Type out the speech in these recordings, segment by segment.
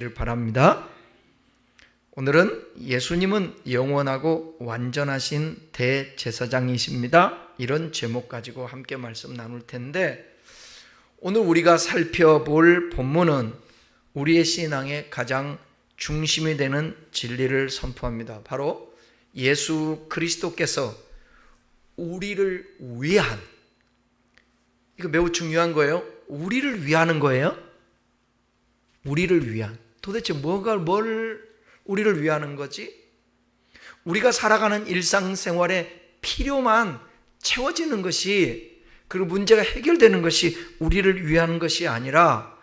바랍니다. 오늘은 예수님은 영원하고 완전하신 대제사장이십니다. 이런 제목 가지고 함께 말씀 나눌 텐데, 오늘 우리가 살펴볼 본문은 우리의 신앙의 가장 중심이 되는 진리를 선포합니다. 바로 예수 그리스도께서 우리를 위한, 이거 매우 중요한 거예요. 우리를 위하는 거예요. 우리를 위한. 도대체 뭘 우리를 위하는 거지? 우리가 살아가는 일상생활에 필요만 채워지는 것이, 그리고 문제가 해결되는 것이 우리를 위한 것이 아니라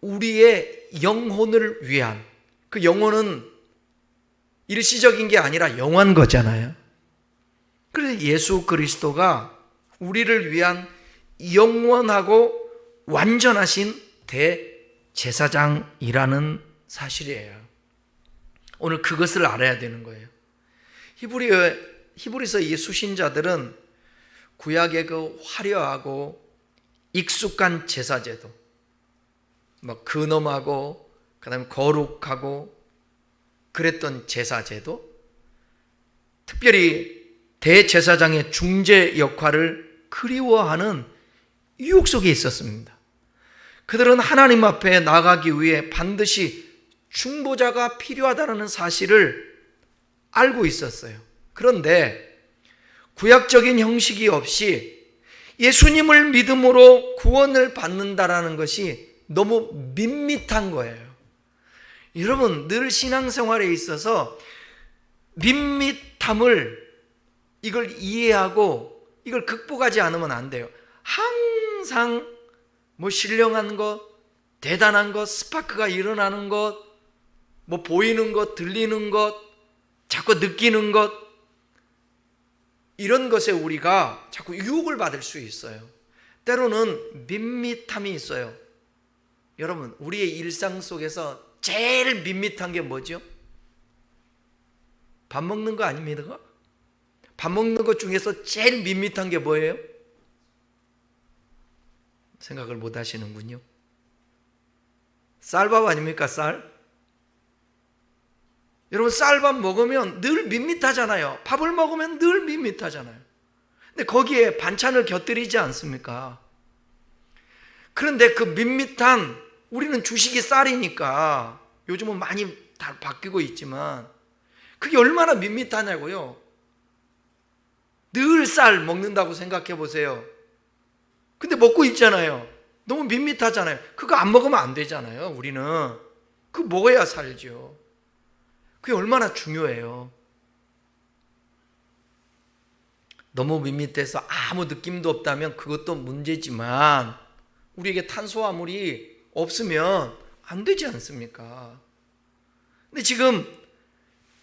우리의 영혼을 위한, 그 영혼은 일시적인 게 아니라 영원한 거잖아요. 그래서 예수 그리스도가 우리를 위한 영원하고 완전하신 대제사장이라는 사실이에요. 오늘 그것을 알아야 되는 거예요. 히브리서 이 수신자들은 구약의 그 화려하고 익숙한 제사제도, 근엄하고 그다음에 거룩하고 그랬던 제사제도, 특별히 대제사장의 중재 역할을 그리워하는 유혹 속에 있었습니다. 그들은 하나님 앞에 나가기 위해 반드시 중보자가 필요하다는 사실을 알고 있었어요. 그런데 구약적인 형식이 없이 예수님을 믿음으로 구원을 받는다라는 것이 너무 밋밋한 거예요. 여러분, 늘 신앙생활에 있어서 밋밋함을, 이걸 이해하고 이걸 극복하지 않으면 안 돼요. 항상 신령한 것, 대단한 것, 스파크가 일어나는 것, 보이는 것, 들리는 것, 자꾸 느끼는 것, 이런 것에 우리가 자꾸 유혹을 받을 수 있어요. 때로는 밋밋함이 있어요. 여러분, 우리의 일상 속에서 제일 밋밋한 게 뭐죠? 밥 먹는 거 아닙니까? 밥 먹는 것 중에서 제일 밋밋한 게 뭐예요? 생각을 못 하시는군요. 쌀밥 아닙니까? 쌀? 여러분, 쌀밥 먹으면 늘 밋밋하잖아요. 밥을 먹으면 늘 밋밋하잖아요. 근데 거기에 반찬을 곁들이지 않습니까? 그런데 그 밋밋한, 우리는 주식이 쌀이니까 요즘은 많이 다 바뀌고 있지만 그게 얼마나 밋밋하냐고요. 늘 쌀 먹는다고 생각해 보세요. 근데 먹고 있잖아요. 너무 밋밋하잖아요. 그거 안 먹으면 안 되잖아요. 우리는 그거 먹어야 살죠. 그게 얼마나 중요해요. 너무 밋밋해서 아무 느낌도 없다면 그것도 문제지만, 우리에게 탄수화물이 없으면 안 되지 않습니까? 근데 지금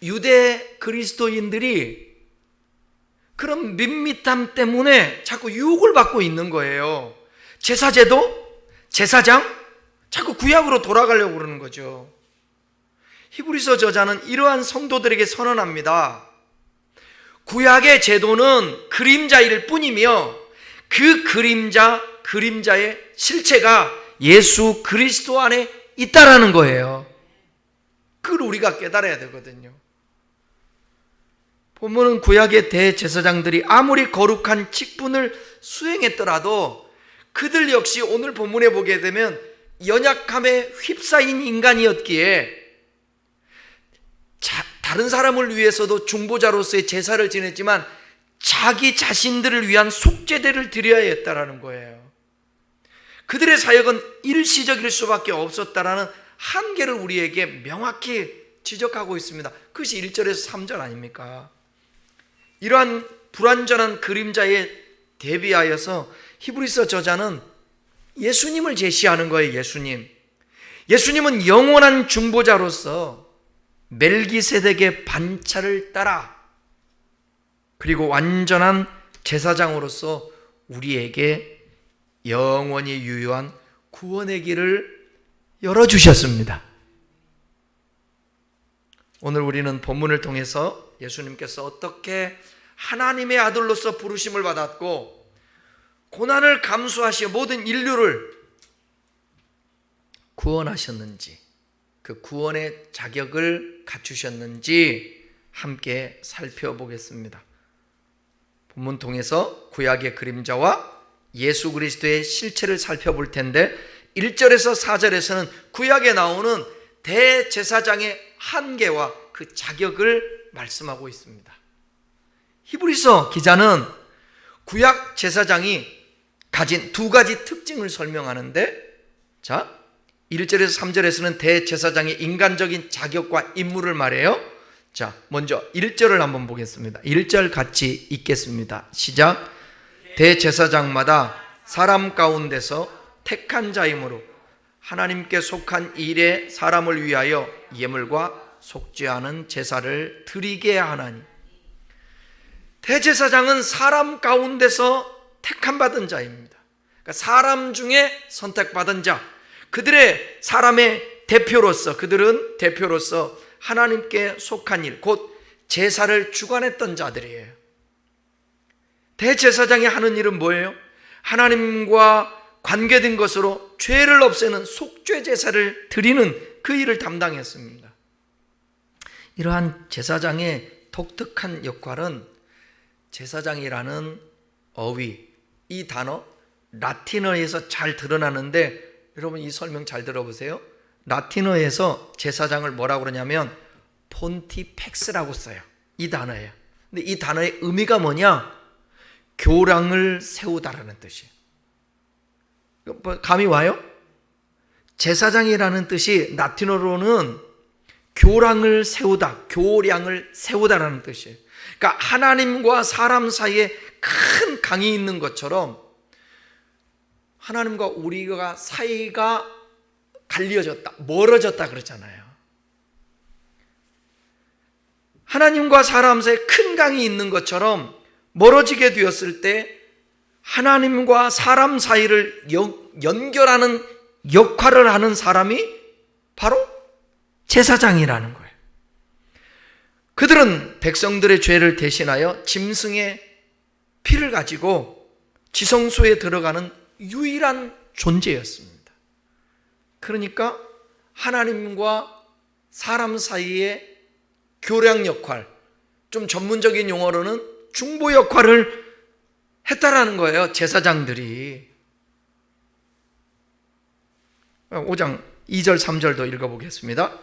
유대 그리스도인들이 그런 밋밋함 때문에 자꾸 유혹을 받고 있는 거예요. 제사제도, 제사장, 자꾸 구약으로 돌아가려고 그러는 거죠. 히브리서 저자는 이러한 성도들에게 선언합니다. 구약의 제도는 그림자일 뿐이며 그 그림자의 실체가 예수 그리스도 안에 있다라는 거예요. 그걸 우리가 깨달아야 되거든요. 본문은 구약의 대제사장들이 아무리 거룩한 직분을 수행했더라도 그들 역시 오늘 본문에 보게 되면 연약함에 휩싸인 인간이었기에 다른 사람을 위해서도 중보자로서의 제사를 지냈지만 자기 자신들을 위한 속죄제를 드려야 했다라는 거예요. 그들의 사역은 일시적일 수밖에 없었다라는 한계를 우리에게 명확히 지적하고 있습니다. 그것이 1절에서 3절 아닙니까? 이러한 불완전한 그림자에 대비하여서 히브리서 저자는 예수님을 제시하는 거예요. 예수님은 영원한 중보자로서 멜기세덱의 반차를 따라, 그리고 완전한 제사장으로서 우리에게 영원히 유효한 구원의 길을 열어주셨습니다. 오늘 우리는 본문을 통해서 예수님께서 어떻게 하나님의 아들로서 부르심을 받았고 고난을 감수하시어 모든 인류를 구원하셨는지, 그 구원의 자격을 갖추셨는지 함께 살펴보겠습니다. 본문 통해서 구약의 그림자와 예수 그리스도의 실체를 살펴볼 텐데 1절에서 4절에서는 구약에 나오는 대제사장의 한계와 그 자격을 말씀하고 있습니다. 히브리서 기자는 구약 제사장이 가진 두 가지 특징을 설명하는데, 자, 1절에서 3절에서는 대제사장의 인간적인 자격과 임무를 말해요. 자, 먼저 1절을 한번 보겠습니다. 1절 같이 읽겠습니다. 시작. 대제사장마다 사람 가운데서 택한 자이므로 하나님께 속한 일에 사람을 위하여 예물과 속죄하는 제사를 드리게 하나니. 대제사장은 사람 가운데서 택함받은 자입니다. 그러니까 사람 중에 선택받은 자, 그들의 사람의 대표로서, 그들은 대표로서 하나님께 속한 일, 곧 제사를 주관했던 자들이에요. 대제사장이 하는 일은 뭐예요? 하나님과 관계된 것으로 죄를 없애는 속죄 제사를 드리는 그 일을 담당했습니다. 이러한 제사장의 독특한 역할은 제사장이라는 어휘, 이 단어 라틴어에서 잘 드러나는데, 여러분 이 설명 잘 들어보세요. 라틴어에서 제사장을 뭐라고 그러냐면 폰티펙스라고 써요. 이 단어예요. 근데 이 단어의 의미가 뭐냐? 교랑을 세우다라는 뜻이에요. 감이 와요? 제사장이라는 뜻이 라틴어로는 교랑을 세우다, 교량을 세우다라는 뜻이에요. 그러니까 하나님과 사람 사이에 큰 강이 있는 것처럼 하나님과 우리가 사이가 갈려졌다, 멀어졌다 그러잖아요. 하나님과 사람 사이에 큰 강이 있는 것처럼 멀어지게 되었을 때 하나님과 사람 사이를 연결하는 역할을 하는 사람이 바로 제사장이라는 거예요. 그들은 백성들의 죄를 대신하여 짐승의 피를 가지고 지성소에 들어가는 유일한 존재였습니다. 그러니까 하나님과 사람 사이의 교량 역할, 좀 전문적인 용어로는 중보 역할을 했다라는 거예요, 제사장들이. 5장 2절 3절도 읽어보겠습니다.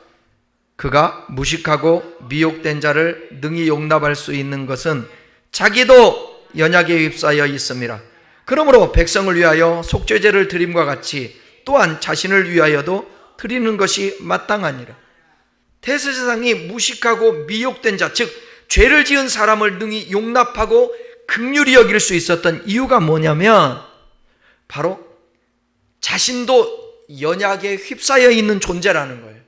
그가 무식하고 미혹된 자를 능히 용납할 수 있는 것은 자기도 연약에 휩싸여 있음이라. 그러므로 백성을 위하여 속죄제를 드림과 같이 또한 자신을 위하여도 드리는 것이 마땅하니라. 대제사장이 무식하고 미혹된 자, 즉 죄를 지은 사람을 능히 용납하고 긍휼히 여길 수 있었던 이유가 뭐냐면 바로 자신도 연약에 휩싸여 있는 존재라는 거예요.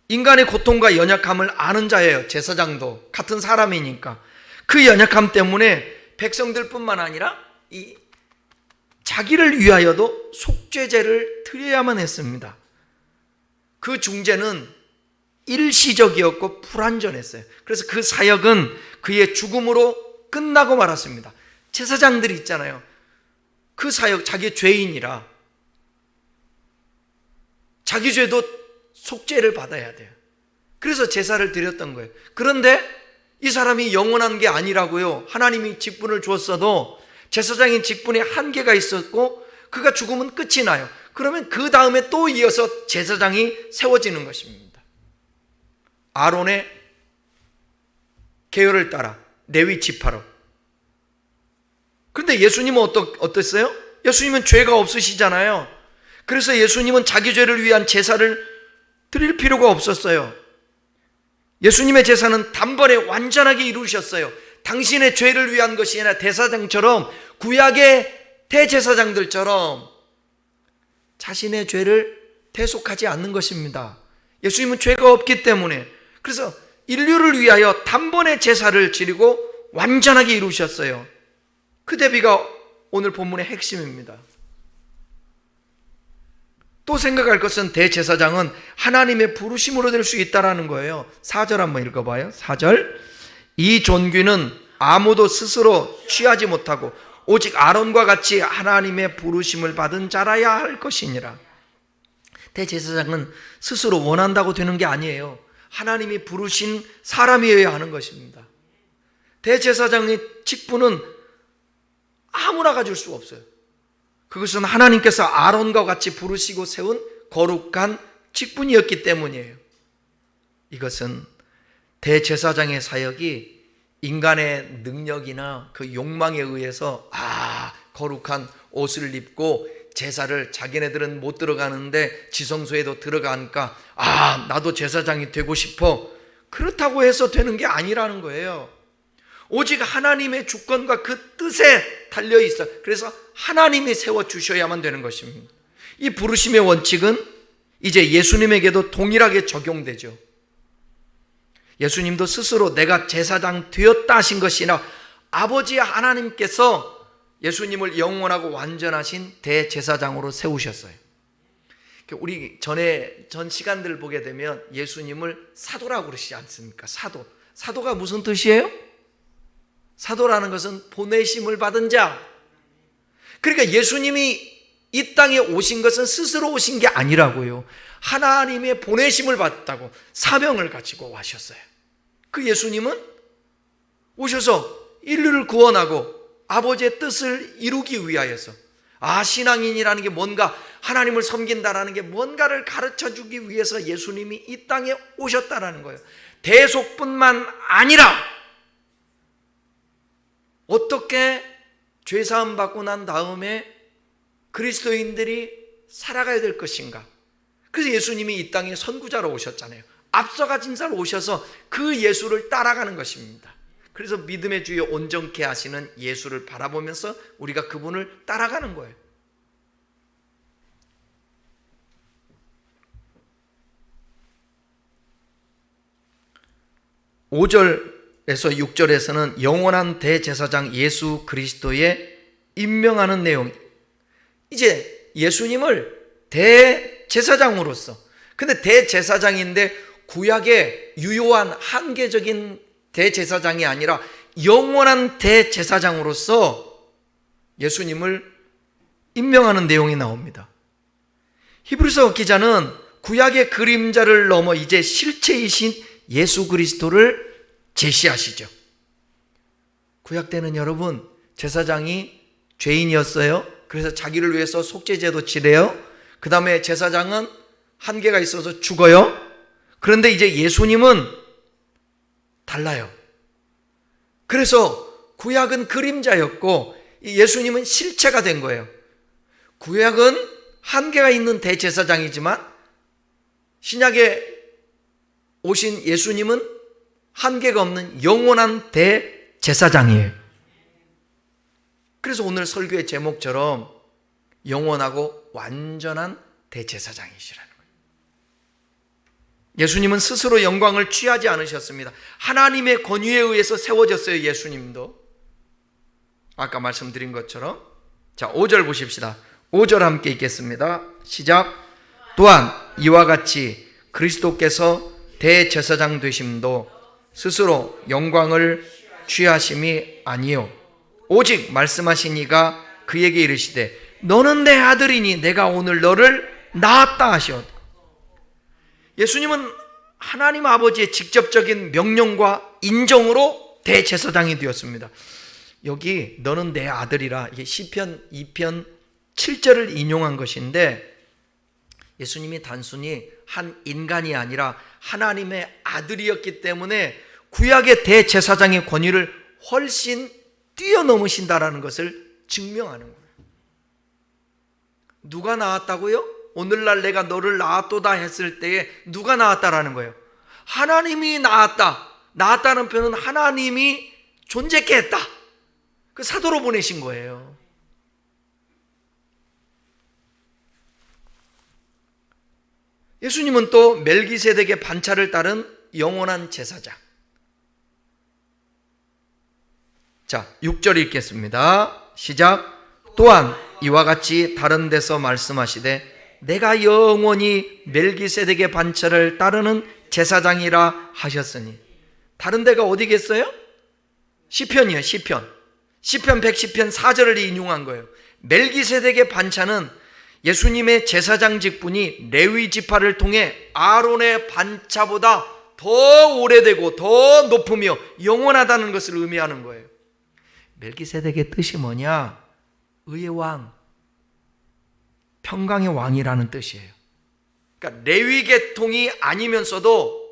인간의 고통과 연약함을 아는 자예요. 제사장도 같은 사람이니까. 그 연약함 때문에 백성들뿐만 아니라 이 자기를 위하여도 속죄제를 드려야만 했습니다. 그 중재는 일시적이었고 불완전했어요. 그래서 그 사역은 그의 죽음으로 끝나고 말았습니다. 제사장들이 있잖아요. 그 사역, 자기 죄인이라 자기 죄도 속죄를 받아야 돼요. 그래서 제사를 드렸던 거예요. 그런데 이 사람이 영원한 게 아니라고요. 하나님이 직분을 주었어도 제사장인 직분에 한계가 있었고 그가 죽으면 끝이 나요. 그러면 그 다음에 또 이어서 제사장이 세워지는 것입니다. 아론의 계열을 따라 레위 지파로. 그런데 예수님은 어땠어요? 예수님은 죄가 없으시잖아요. 그래서 예수님은 자기 죄를 위한 제사를 드릴 필요가 없었어요. 예수님의 제사는 단번에 완전하게 이루셨어요. 당신의 죄를 위한 것이 아니라 대사장처럼, 구약의 대제사장들처럼 자신의 죄를 대속하지 않는 것입니다. 예수님은 죄가 없기 때문에. 그래서 인류를 위하여 단번에 제사를 지르고 완전하게 이루셨어요. 그 대비가 오늘 본문의 핵심입니다. 또 생각할 것은 대제사장은 하나님의 부르심으로 될 수 있다는 거예요. 4절 한번 읽어봐요. 4절. 이 존귀는 아무도 스스로 취하지 못하고 오직 아론과 같이 하나님의 부르심을 받은 자라야 할 것이니라. 대제사장은 스스로 원한다고 되는 게 아니에요. 하나님이 부르신 사람이어야 하는 것입니다. 대제사장의 직분은 아무나 가질 수가 없어요. 그것은 하나님께서 아론과 같이 부르시고 세운 거룩한 직분이었기 때문이에요. 이것은 대제사장의 사역이 인간의 능력이나 그 욕망에 의해서 거룩한 옷을 입고 제사를, 자기네들은 못 들어가는데 지성소에도 들어가니까 나도 제사장이 되고 싶어, 그렇다고 해서 되는 게 아니라는 거예요. 오직 하나님의 주권과 그 뜻에 달려 있어. 그래서 하나님이 세워주셔야만 되는 것입니다. 이 부르심의 원칙은 이제 예수님에게도 동일하게 적용되죠. 예수님도 스스로 내가 제사장 되었다 하신 것이 아니라 아버지 하나님께서 예수님을 영원하고 완전하신 대제사장으로 세우셨어요. 우리 전 시간들 보게 되면 예수님을 사도라고 그러시지 않습니까? 사도가 무슨 뜻이에요? 사도라는 것은 보내심을 받은 자. 그러니까 예수님이 이 땅에 오신 것은 스스로 오신 게 아니라고요. 하나님의 보내심을 받았다고 사명을 가지고 와셨어요. 그 예수님은 오셔서 인류를 구원하고 아버지의 뜻을 이루기 위하여서, 신앙인이라는 게 뭔가, 하나님을 섬긴다라는 게 뭔가를 가르쳐 주기 위해서 예수님이 이 땅에 오셨다라는 거예요. 대속뿐만 아니라 어떻게 죄사함 받고 난 다음에 그리스도인들이 살아가야 될 것인가. 그래서 예수님이 이 땅에 선구자로 오셨잖아요. 앞서가신 자로 오셔서 그 예수를 따라가는 것입니다. 그래서 믿음의 주여 온전케 하시는 예수를 바라보면서 우리가 그분을 따라가는 거예요. (5절에서 6절에서는) 영원한 대제사장 예수 그리스도의 임명하는 내용. 이제 예수님을 대제사장으로서, 근데 대제사장인데 구약의 유효한 한계적인 대제사장이 아니라 영원한 대제사장으로서 예수님을 임명하는 내용이 나옵니다. 히브리서 기자는 구약의 그림자를 넘어 이제 실체이신 예수 그리스도를 제시하시죠. 구약 때는 여러분, 제사장이 죄인이었어요. 그래서 자기를 위해서 속죄제도 지내요. 그 다음에 제사장은 한계가 있어서 죽어요. 그런데 이제 예수님은 달라요. 그래서 구약은 그림자였고 예수님은 실체가 된 거예요. 구약은 한계가 있는 대제사장이지만 신약에 오신 예수님은 한계가 없는 영원한 대제사장이에요. 그래서 오늘 설교의 제목처럼 영원하고 완전한 대제사장이시라는 거예요. 예수님은 스스로 영광을 취하지 않으셨습니다. 하나님의 권위에 의해서 세워졌어요. 예수님도 아까 말씀드린 것처럼. 자, 5절 보십시다. 5절 함께 읽겠습니다. 시작. 또한 이와 같이 그리스도께서 대제사장 되심도 스스로 영광을 취하심이 아니요 오직 말씀하신 이가 그에게 이르시되 너는 내 아들이니 내가 오늘 너를 낳았다 하시었. 예수님은 하나님 아버지의 직접적인 명령과 인정으로 대제사장이 되었습니다. 여기 너는 내 아들이라, 이게 시편 2편 7절을 인용한 것인데, 예수님이 단순히 한 인간이 아니라 하나님의 아들이었기 때문에 구약의 대제사장의 권위를 훨씬 뛰어넘으신다라는 것을 증명하는 거예요. 누가 낳았다고요? 오늘날 내가 너를 낳았도다 했을 때에 누가 낳았다라는 거예요? 하나님이 낳았다. 낳았다는 표현은 하나님이 존재케 했다. 그 사도로 보내신 거예요. 예수님은 또 멜기세덱의 반차를 따른 영원한 제사장. 자, 6절 읽겠습니다. 시작. 또한 이와 같이 다른 데서 말씀하시되 내가 영원히 멜기세덱의 반차를 따르는 제사장이라 하셨으니. 다른 데가 어디겠어요? 시편이에요. 시편 110편 4절을 인용한 거예요. 멜기세덱의 반차는 예수님의 제사장 직분이 레위 지파를 통해 아론의 반차보다 더 오래되고 더 높으며 영원하다는 것을 의미하는 거예요. 멜기세덱의 뜻이 뭐냐? 의의 왕, 평강의 왕이라는 뜻이에요. 그러니까 레위 계통이 아니면서도,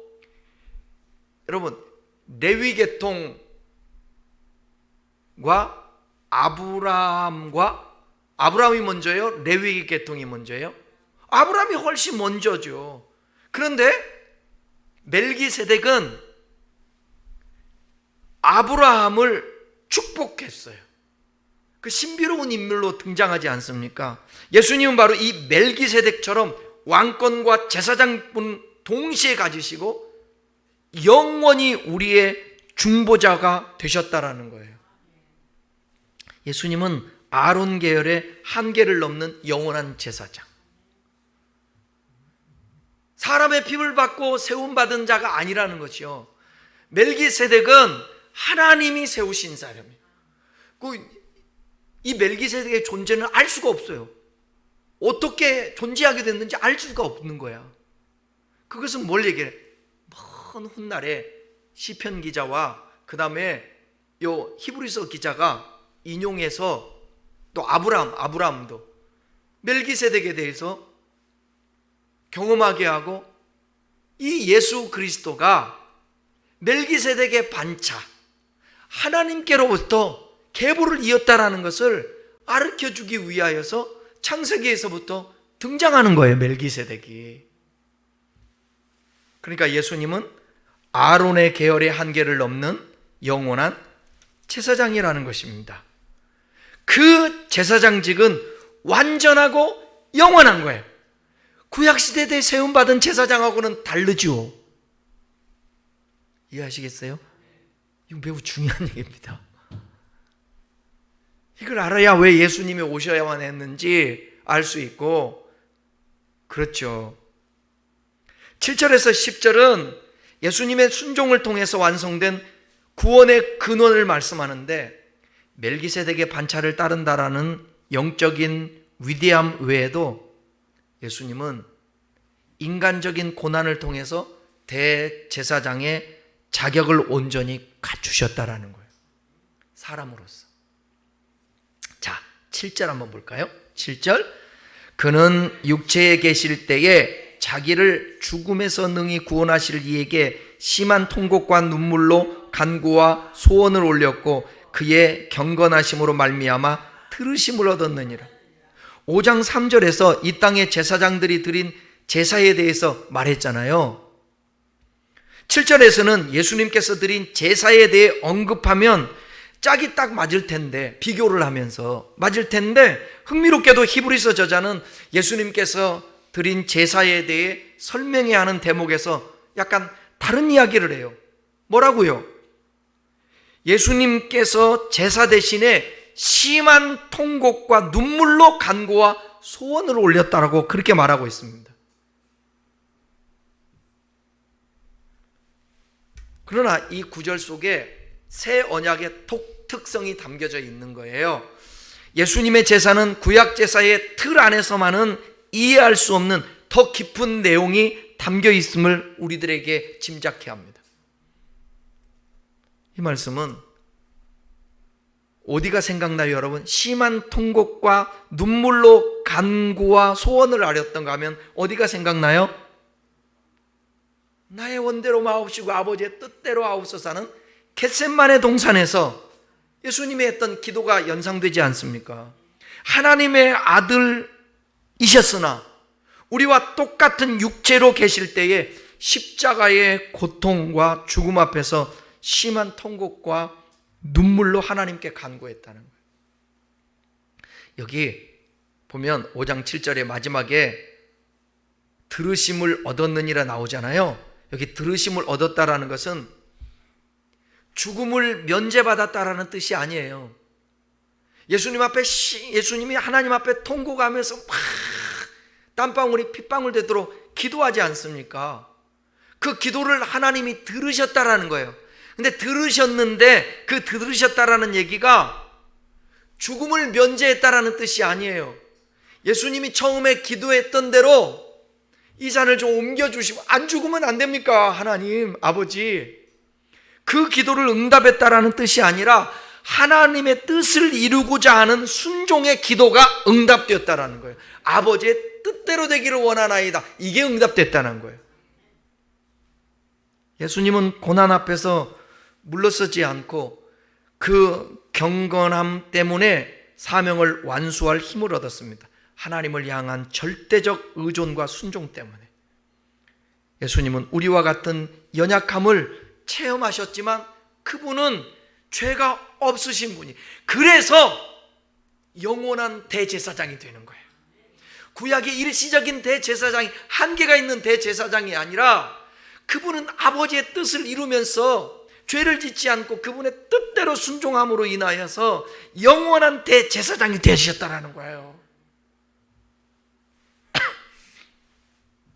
여러분, 레위 계통과 아브라함이 먼저예요? 레위 계통이 먼저예요? 아브라함이 훨씬 먼저죠. 그런데 멜기세덱은 아브라함을 축복했어요. 그 신비로운 인물로 등장하지 않습니까? 예수님은 바로 이 멜기세덱처럼 왕권과 제사장분 동시에 가지시고 영원히 우리의 중보자가 되셨다라는 거예요. 예수님은 아론 계열의 한계를 넘는 영원한 제사장, 사람의 핍을 받고 세움받은 자가 아니라는 것이요. 멜기세덱은 하나님이 세우신 사람이에요. 이 멜기세덱의 존재는 알 수가 없어요. 어떻게 존재하게 됐는지 알 수가 없는 거야. 그것은 뭘 얘기해? 먼 훗날에 시편 기자와 그 다음에 요 히브리서 기자가 인용해서 또 아브라함도 멜기세덱에 대해서 경험하게 하고, 이 예수 그리스도가 멜기세덱의 반차, 하나님께로부터 계보를 이었다라는 것을 가르쳐주기 위하여서 창세기에서부터 등장하는 거예요, 멜기세덱이. 그러니까 예수님은 아론의 계열의 한계를 넘는 영원한 제사장이라는 것입니다. 그 제사장직은 완전하고 영원한 거예요. 구약시대 때 세움받은 제사장하고는 다르죠. 이해하시겠어요? 이거 매우 중요한 얘기입니다. 이걸 알아야 왜 예수님이 오셔야만 했는지 알 수 있고, 그렇죠. 7절에서 10절은 예수님의 순종을 통해서 완성된 구원의 근원을 말씀하는데, 멜기세덱의 반차를 따른다라는 영적인 위대함 외에도 예수님은 인간적인 고난을 통해서 대제사장의 자격을 온전히 갖추셨다라는 거예요. 사람으로서. 자, 7절 한번 볼까요? 7절. 그는 육체에 계실 때에 자기를 죽음에서 능히 구원하실 이에게 심한 통곡과 눈물로 간구와 소원을 올렸고 그의 경건하심으로 말미암아 들으심을 얻었느니라. 5장 3절에서 이 땅의 제사장들이 드린 제사에 대해서 말했잖아요. 7절에서는 예수님께서 드린 제사에 대해 언급하면 짝이 딱 맞을 텐데, 비교를 하면서 맞을 텐데, 흥미롭게도 히브리서 저자는 예수님께서 드린 제사에 대해 설명해야 하는 대목에서 약간 다른 이야기를 해요. 뭐라고요? 예수님께서 제사 대신에 심한 통곡과 눈물로 간구와 소원을 올렸다라고 그렇게 말하고 있습니다. 그러나 이 구절 속에 새 언약의 독특성이 담겨져 있는 거예요. 예수님의 제사는 구약 제사의 틀 안에서만은 이해할 수 없는 더 깊은 내용이 담겨 있음을 우리들에게 짐작해야 합니다. 이 말씀은 어디가 생각나요, 여러분? 심한 통곡과 눈물로 간구와 소원을 아렸던가 하면 어디가 생각나요? 나의 원대로 마옵시고 아버지의 뜻대로 하옵소서는 겟셋만의 동산에서 예수님이 했던 기도가 연상되지 않습니까? 하나님의 아들이셨으나 우리와 똑같은 육체로 계실 때에 십자가의 고통과 죽음 앞에서 심한 통곡과 눈물로 하나님께 간구했다는 거예요. 여기 보면 5장 7절의 마지막에 들으심을 얻었느니라 나오잖아요. 여기 들으심을 얻었다라는 것은 죽음을 면제받았다라는 뜻이 아니에요. 예수님이 하나님 앞에 통곡하면서 막 땀방울이 핏방울 되도록 기도하지 않습니까? 그 기도를 하나님이 들으셨다라는 거예요. 근데 들으셨는데 그 들으셨다라는 얘기가 죽음을 면제했다라는 뜻이 아니에요. 예수님이 처음에 기도했던 대로 이 잔을 좀 옮겨주시고, 안 죽으면 안 됩니까? 하나님 아버지. 그 기도를 응답했다라는 뜻이 아니라 하나님의 뜻을 이루고자 하는 순종의 기도가 응답되었다라는 거예요. 아버지의 뜻대로 되기를 원하나이다. 이게 응답됐다는 거예요. 예수님은 고난 앞에서 물러서지 않고 그 경건함 때문에 사명을 완수할 힘을 얻었습니다. 하나님을 향한 절대적 의존과 순종 때문에. 예수님은 우리와 같은 연약함을 체험하셨지만 그분은 죄가 없으신 분이, 그래서 영원한 대제사장이 되는 거예요. 구약의 일시적인 대제사장이, 한계가 있는 대제사장이 아니라 그분은 아버지의 뜻을 이루면서 죄를 짓지 않고 그분의 뜻대로 순종함으로 인하여서 영원한 대제사장이 되셨다라는 거예요.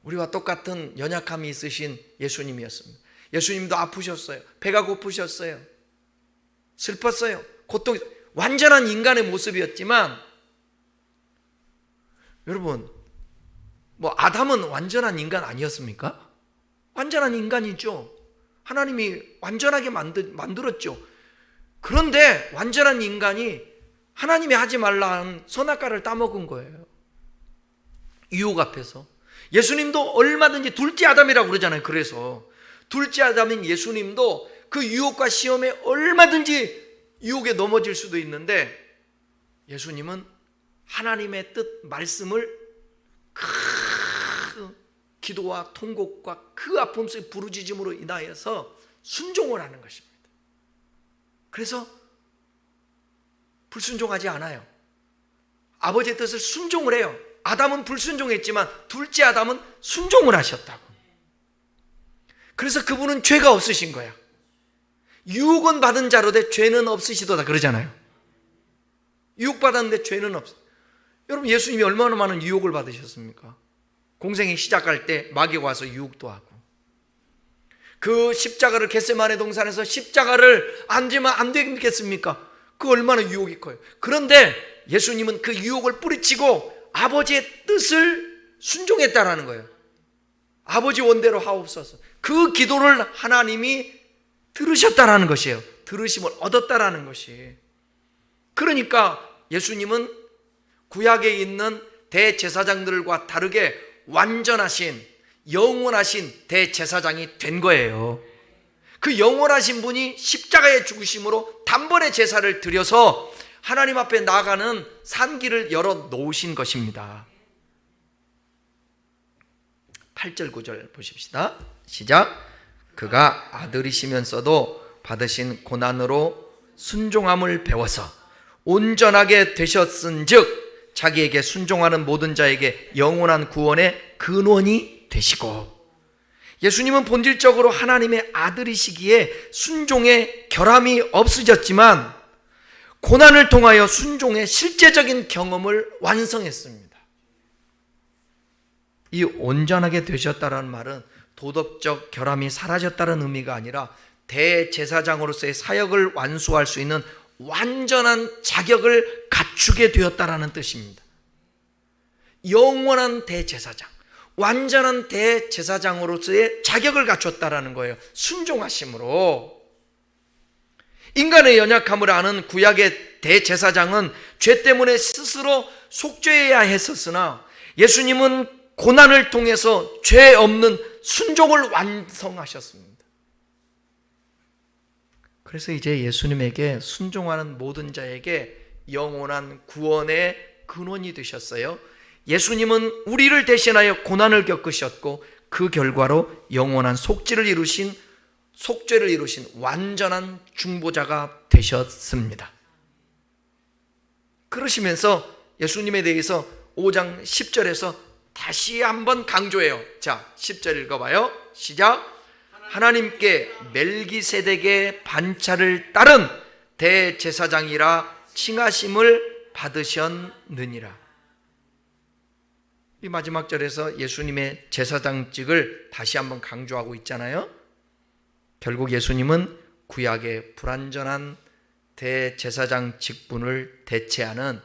우리와 똑같은 연약함이 있으신 예수님이었습니다. 예수님도 아프셨어요. 배가 고프셨어요. 슬펐어요. 고통, 완전한 인간의 모습이었지만, 여러분, 아담은 완전한 인간 아니었습니까? 완전한 인간이죠. 하나님이 완전하게 만들었죠. 그런데 완전한 인간이 하나님이 하지 말라 한 선악과를 따먹은 거예요. 유혹 앞에서. 예수님도 얼마든지 둘째 아담이라고 그러잖아요. 그래서 둘째 아담인 예수님도 그 유혹과 시험에 얼마든지 유혹에 넘어질 수도 있는데, 예수님은 하나님의 뜻, 말씀을 그 기도와 통곡과 그 아픔 속의 부르짖음으로 인하여서 순종을 하는 것입니다. 그래서 불순종하지 않아요. 아버지의 뜻을 순종을 해요. 아담은 불순종했지만 둘째 아담은 순종을 하셨다고. 그래서 그분은 죄가 없으신 거야. 유혹은 받은 자로되 죄는 없으시도다 그러잖아요. 유혹받았는데 죄는 없어. 여러분, 예수님이 얼마나 많은 유혹을 받으셨습니까? 공생이 시작할 때 마귀가 와서 유혹도 하고, 그 십자가를 겟세마네 동산에서 십자가를 안 지면 안 되겠습니까? 그 얼마나 유혹이 커요. 그런데 예수님은 그 유혹을 뿌리치고 아버지의 뜻을 순종했다라는 거예요. 아버지 원대로 하옵소서. 그 기도를 하나님이 들으셨다라는 것이에요. 들으심을 얻었다라는 것이. 그러니까 예수님은 구약에 있는 대제사장들과 다르게 완전하신, 영원하신 대제사장이 된 거예요. 그 영원하신 분이 십자가의 죽으심으로 단번에 제사를 드려서 하나님 앞에 나아가는 산길을 열어 놓으신 것입니다. 8절 9절 보십시다. 시작. 그가 아들이시면서도 받으신 고난으로 순종함을 배워서 온전하게 되셨은즉 자기에게 순종하는 모든 자에게 영원한 구원의 근원이 되시고. 예수님은 본질적으로 하나님의 아들이시기에 순종의 결함이 없어졌지만 고난을 통하여 순종의 실제적인 경험을 완성했습니다. 이 온전하게 되셨다는 말은 도덕적 결함이 사라졌다는 의미가 아니라 대제사장으로서의 사역을 완수할 수 있는 완전한 자격을 갖추게 되었다는 뜻입니다. 영원한 대제사장, 완전한 대제사장으로서의 자격을 갖췄다는 거예요. 순종하심으로. 인간의 연약함을 아는 구약의 대제사장은 죄 때문에 스스로 속죄해야 했었으나 예수님은 고난을 통해서 죄 없는 순종을 완성하셨습니다. 그래서 이제 예수님에게 순종하는 모든 자에게 영원한 구원의 근원이 되셨어요. 예수님은 우리를 대신하여 고난을 겪으셨고 그 결과로 영원한 속죄를 이루신 완전한 중보자가 되셨습니다. 그러시면서 예수님에 대해서 5장 10절에서 다시 한번 강조해요. 자, 10절 읽어봐요. 시작. 하나님께 멜기세덱의 반차를 따른 대제사장이라 칭하심을 받으셨느니라. 이 마지막 절에서 예수님의 제사장직을 다시 한번 강조하고 있잖아요. 결국 예수님은 구약의 불완전한 대제사장 직분을 대체하는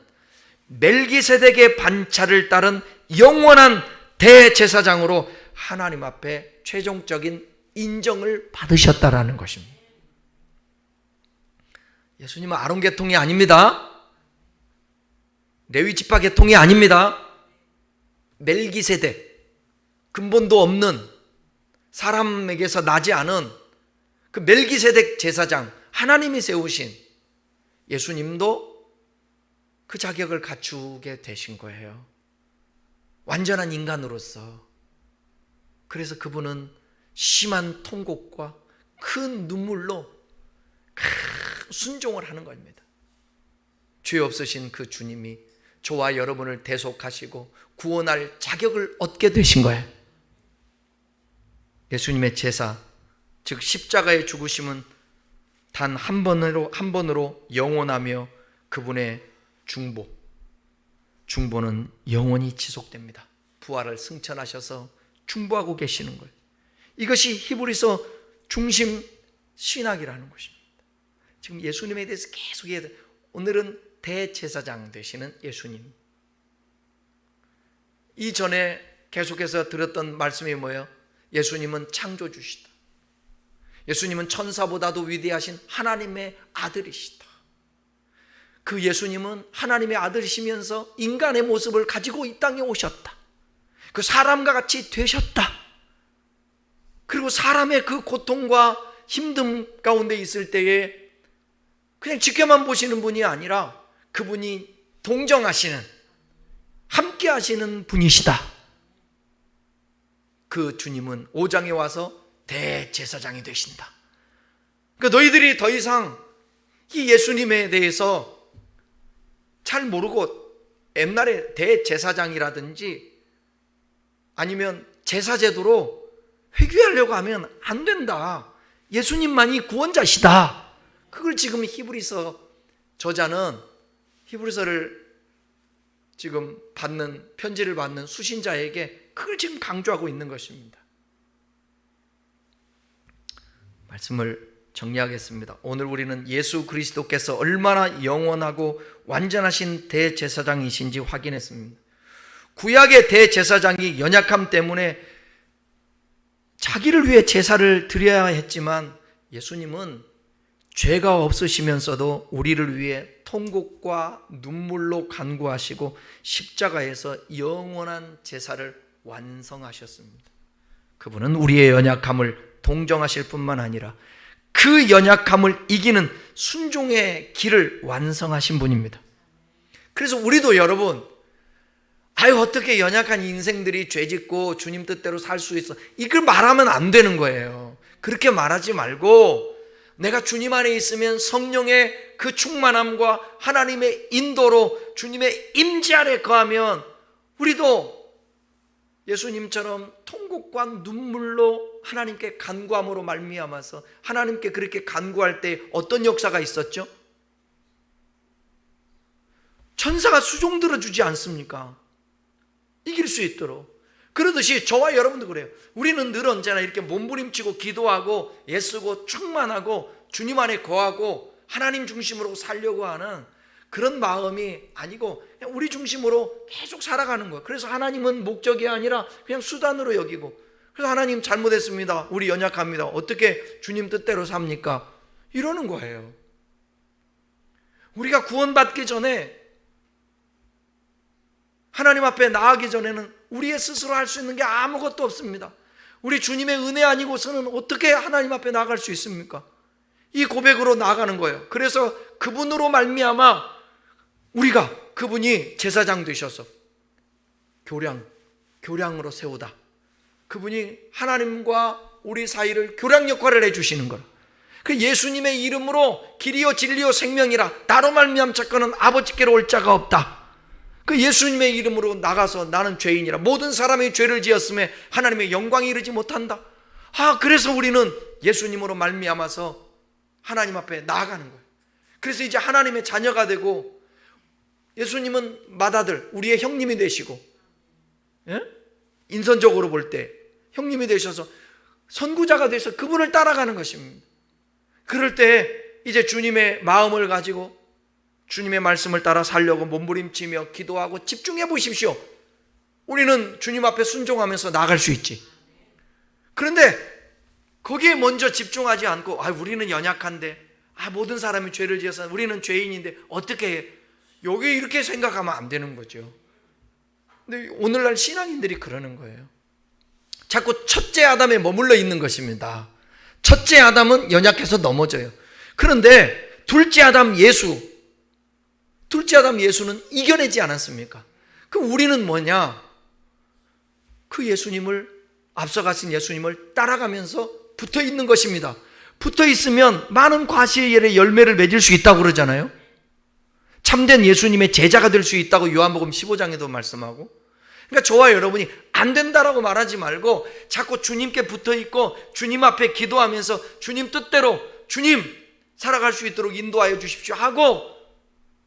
멜기세덱의 반차를 따른 영원한 대제사장으로 하나님 앞에 최종적인 인정을 받으셨다라는 것입니다. 예수님은 아론 계통이 아닙니다. 레위 지파 계통이 아닙니다. 멜기세덱, 근본도 없는 사람에게서 나지 않은 그 멜기세덱 제사장, 하나님이 세우신 예수님도 그 자격을 갖추게 되신 거예요. 완전한 인간으로서. 그래서 그분은 심한 통곡과 큰 눈물로 순종을 하는 겁니다. 죄 없으신 그 주님이 저와 여러분을 대속하시고 구원할 자격을 얻게 되신 거예요. 예수님의 제사, 즉 십자가의 죽으심은 단 한 번으로 영원하며 그분의 중보는 영원히 지속됩니다. 부활을 승천하셔서 중보하고 계시는 거예요. 이것이 히브리서 중심 신학이라는 것입니다. 지금 예수님에 대해서 계속 얘기해요. 오늘은 대제사장 되시는 예수님. 이전에 계속해서 들었던 말씀이 뭐예요? 예수님은 창조주시다. 예수님은 천사보다도 위대하신 하나님의 아들이시다. 그 예수님은 하나님의 아들이시면서 인간의 모습을 가지고 이 땅에 오셨다. 그 사람과 같이 되셨다. 그리고 사람의 그 고통과 힘듦 가운데 있을 때에 그냥 지켜만 보시는 분이 아니라 그분이 동정하시는, 함께 하시는 분이시다. 그 주님은 5장에 와서 대제사장이 되신다. 그러니까 너희들이 더 이상 이 예수님에 대해서 잘 모르고 옛날에 대제사장이라든지 아니면 제사제도로 회귀하려고 하면 안 된다. 예수님만이 구원자시다. 그걸 지금 히브리서 저자는 히브리서를 지금 편지를 받는 수신자에게 그걸 지금 강조하고 있는 것입니다. 말씀을 정리하겠습니다. 오늘 우리는 예수 그리스도께서 얼마나 영원하고 완전하신 대제사장이신지 확인했습니다. 구약의 대제사장이 연약함 때문에 자기를 위해 제사를 드려야 했지만 예수님은 죄가 없으시면서도 우리를 위해 통곡과 눈물로 간구하시고 십자가에서 영원한 제사를 완성하셨습니다. 그분은 우리의 연약함을 동정하실 뿐만 아니라 그 연약함을 이기는 순종의 길을 완성하신 분입니다. 그래서 우리도 여러분, 어떻게 연약한 인생들이 죄짓고 주님 뜻대로 살 수 있어, 이걸 말하면 안 되는 거예요. 그렇게 말하지 말고 내가 주님 안에 있으면 성령의 그 충만함과 하나님의 인도로 주님의 임재 아래 거하면 우리도 예수님처럼 통곡과 눈물로 하나님께 간구함으로 말미암아서 하나님께 그렇게 간구할 때 어떤 역사가 있었죠? 천사가 수종 들어주지 않습니까? 이길 수 있도록. 그러듯이 저와 여러분도 그래요. 우리는 늘 언제나 이렇게 몸부림치고 기도하고 애쓰고 충만하고 주님 안에 거하고 하나님 중심으로 살려고 하는 그런 마음이 아니고 그냥 우리 중심으로 계속 살아가는 거예요. 그래서 하나님은 목적이 아니라 그냥 수단으로 여기고, 그래서 하나님 잘못했습니다. 우리 연약합니다. 어떻게 주님 뜻대로 삽니까? 이러는 거예요. 우리가 구원받기 전에, 하나님 앞에 나아가기 전에는 우리의 스스로 할 수 있는 게 아무것도 없습니다. 우리 주님의 은혜 아니고서는 어떻게 하나님 앞에 나아갈 수 있습니까? 이 고백으로 나아가는 거예요. 그래서 그분으로 말미암아 우리가, 그분이 제사장 되셔서 교량으로 세우다. 그분이 하나님과 우리 사이를 교량 역할을 해주시는 거예요. 그 예수님의 이름으로 길이요 진리요 생명이라 나로 말미암 찾고는 아버지께로 올 자가 없다. 그 예수님의 이름으로 나가서 나는 죄인이라 모든 사람이 죄를 지었음에 하나님의 영광이 이르지 못한다. 그래서 우리는 예수님으로 말미암아서 하나님 앞에 나아가는 거예요. 그래서 이제 하나님의 자녀가 되고, 예수님은 맏아들, 우리의 형님이 되시고, 인선적으로 볼 때 형님이 되셔서 선구자가 되셔서 그분을 따라가는 것입니다. 그럴 때 이제 주님의 마음을 가지고 주님의 말씀을 따라 살려고 몸부림치며 기도하고 집중해 보십시오. 우리는 주님 앞에 순종하면서 나아갈 수 있지. 그런데 거기에 먼저 집중하지 않고 우리는 연약한데, 모든 사람이 죄를 지어서 우리는 죄인인데 어떻게 해? 여기 이렇게 생각하면 안 되는 거죠. 근데 오늘날 신앙인들이 그러는 거예요. 자꾸 첫째 아담에 머물러 있는 것입니다. 첫째 아담은 연약해서 넘어져요. 그런데 둘째 아담 예수는 이겨내지 않았습니까? 그럼 우리는 뭐냐? 그 예수님을, 앞서가신 예수님을 따라가면서 붙어 있는 것입니다. 붙어 있으면 많은 과실의 열매를 맺을 수 있다고 그러잖아요. 참된 예수님의 제자가 될 수 있다고 요한복음 15장에도 말씀하고. 그러니까 저와 여러분이 안 된다라고 말하지 말고 자꾸 주님께 붙어 있고 주님 앞에 기도하면서 주님 뜻대로 주님 살아갈 수 있도록 인도하여 주십시오 하고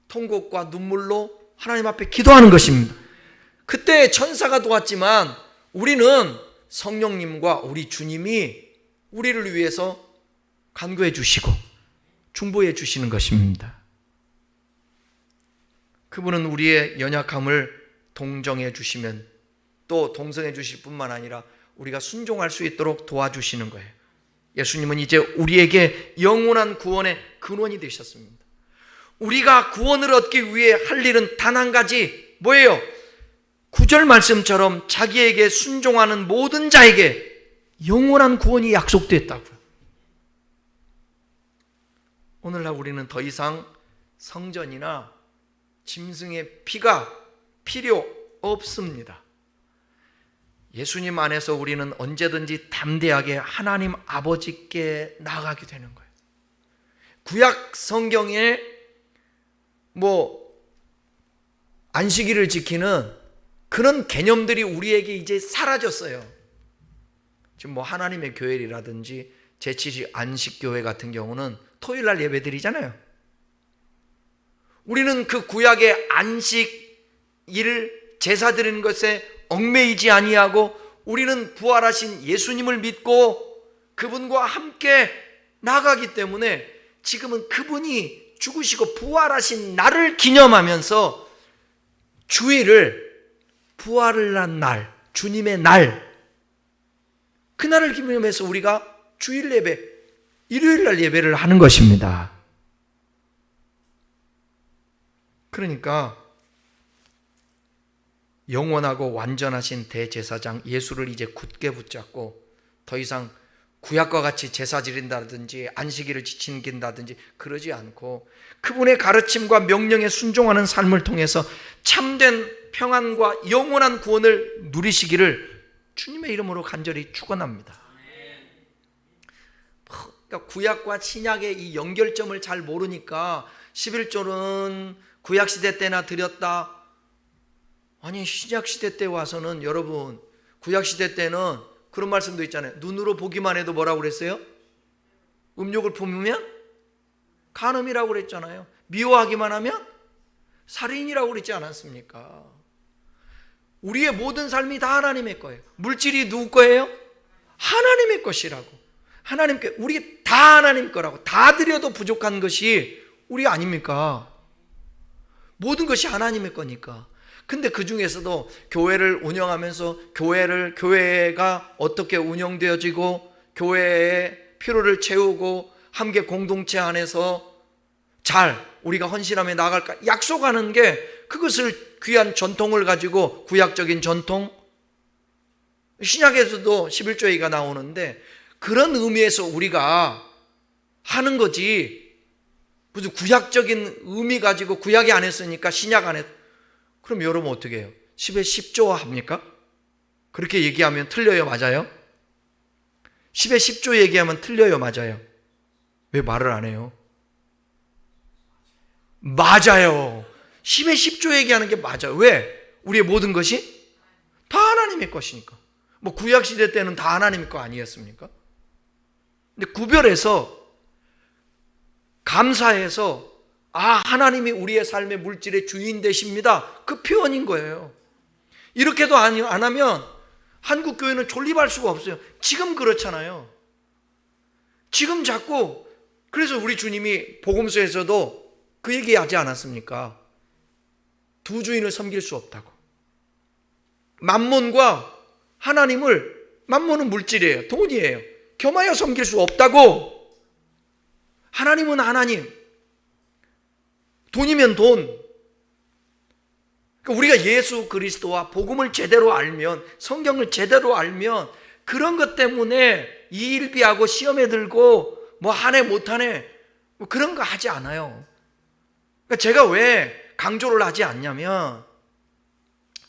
통곡과 눈물로 하나님 앞에 기도하는 것입니다. 그때 천사가 도왔지만 우리는 성령님과 우리 주님이 우리를 위해서 간구해 주시고 중보해 주시는 것입니다. 그분은 우리의 연약함을 동정해 주시면 또 동정해 주실 뿐만 아니라 우리가 순종할 수 있도록 도와주시는 거예요. 예수님은 이제 우리에게 영원한 구원의 근원이 되셨습니다. 우리가 구원을 얻기 위해 할 일은 단 한 가지, 뭐예요? 9절 말씀처럼 자기에게 순종하는 모든 자에게 영원한 구원이 약속됐다고요. 오늘날 우리는 더 이상 성전이나 짐승의 피가 필요 없습니다. 예수님 안에서 우리는 언제든지 담대하게 하나님 아버지께 나아가게 되는 거예요. 구약 성경에 안식일을 지키는 그런 개념들이 우리에게 이제 사라졌어요. 지금 하나님의 교회라든지 제7일 안식교회 같은 경우는 토요일날 예배드리잖아요. 우리는 그 구약의 안식일을 제사 드리는 것에 얽매이지 아니하고 우리는 부활하신 예수님을 믿고 그분과 함께 나가기 때문에 지금은 그분이 죽으시고 부활하신 날을 기념하면서 주일을 부활을 한 날, 주님의 날, 그날을 기념해서 우리가 주일 예배, 일요일 날 예배를 하는 것입니다. 그러니까 영원하고 완전하신 대제사장 예수를 이제 굳게 붙잡고 더 이상 구약과 같이 제사 지린다든지 안식일을 지킨다든지 그러지 않고 그분의 가르침과 명령에 순종하는 삶을 통해서 참된 평안과 영원한 구원을 누리시기를 주님의 이름으로 간절히 축원합니다. 그러니까 구약과 신약의 이 연결점을 잘 모르니까 11조는 구약시대 때나 드렸다. 아니 신약시대 때 와서는 여러분 구약시대 때는 그런 말씀도 있잖아요. 눈으로 보기만 해도 뭐라고 그랬어요? 음욕을 품으면 간음이라고 그랬잖아요. 미워하기만 하면 살인이라고 그랬지 않았습니까? 우리의 모든 삶이 다 하나님의 거예요. 물질이 누구 거예요? 하나님의 것이라고. 하나님께 우리 다 하나님 거라고. 다 드려도 부족한 것이 우리 아닙니까? 모든 것이 하나님의 거니까. 근데 그 중에서도 교회를 운영하면서 교회가 어떻게 운영되어지고 교회의 필요를 채우고 함께 공동체 안에서 잘 우리가 헌신하며 나아갈까 약속하는 게 그것을 귀한 전통을 가지고 구약적인 전통, 신약에서도 11조가 나오는데 그런 의미에서 우리가 하는 거지 무슨 구약적인 의미 가지고 구약이 안 했으니까 신약 안 했. 그럼 여러분 어떻게 해요? 10에 10조 합니까? 그렇게 얘기하면 틀려요, 맞아요? 10에 10조 얘기하면 틀려요, 맞아요? 왜 말을 안 해요? 맞아요. 10에 10조 얘기하는 게 맞아요. 왜? 우리의 모든 것이 다 하나님의 것이니까. 구약시대 때는 다 하나님의 거 아니었습니까? 근데 구별해서 감사해서 하나님이 우리의 삶의 물질의 주인 되십니다. 그 표현인 거예요. 이렇게도 안 하면 한국 교회는 존립할 수가 없어요. 지금 그렇잖아요. 지금 자꾸 그래서 우리 주님이 복음서에서도 그 얘기하지 않았습니까? 두 주인을 섬길 수 없다고. 만몬과 하나님을, 만몬은 물질이에요, 돈이에요, 겸하여 섬길 수 없다고. 하나님은 하나님, 돈이면 돈. 우리가 예수 그리스도와 복음을 제대로 알면, 성경을 제대로 알면 그런 것 때문에 이일비하고 시험에 들고 뭐 하네 못하네 뭐 그런 거 하지 않아요. 그러니까 제가 왜 강조를 하지 않냐면,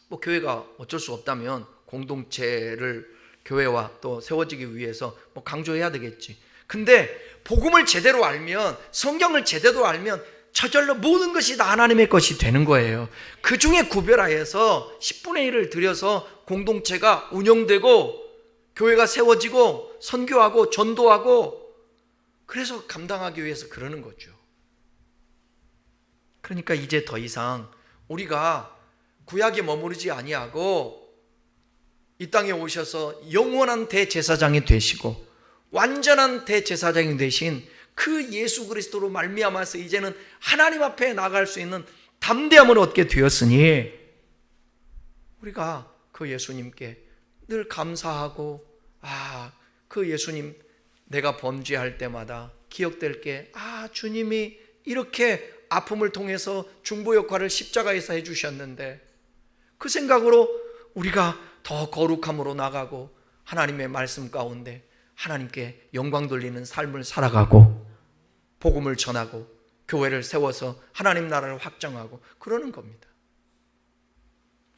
뭐 교회가 어쩔 수 없다면 공동체를 교회와 또 세워지기 위해서 뭐 강조해야 되겠지. 근데 복음을 제대로 알면, 성경을 제대로 알면 저절로 모든 것이 다 하나님의 것이 되는 거예요. 그 중에 구별하여서 10분의 1을 들여서 공동체가 운영되고 교회가 세워지고 선교하고 전도하고, 그래서 감당하기 위해서 그러는 거죠. 그러니까 이제 더 이상 우리가 구약에 머무르지 아니하고 이 땅에 오셔서 영원한 대제사장이 되시고 완전한 대제사장이 되신 그 예수 그리스도로 말미암아서 이제는 하나님 앞에 나갈 수 있는 담대함을 얻게 되었으니, 우리가 그 예수님께 늘 감사하고, 그 예수님 내가 범죄할 때마다 기억될 게, 주님이 이렇게 아픔을 통해서 중보 역할을 십자가에서 해주셨는데, 그 생각으로 우리가 더 거룩함으로 나가고 하나님의 말씀 가운데 하나님께 영광 돌리는 삶을 살아가고 복음을 전하고 교회를 세워서 하나님 나라를 확장하고 그러는 겁니다.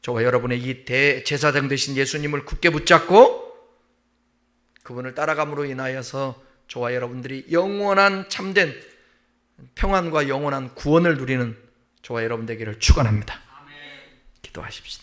저와 여러분의 이 대제사장 되신 예수님을 굳게 붙잡고 그분을 따라감으로 인하여서 저와 여러분들이 영원한 참된 평안과 영원한 구원을 누리는 저와 여러분 되기를 축원합니다. 기도하십시다.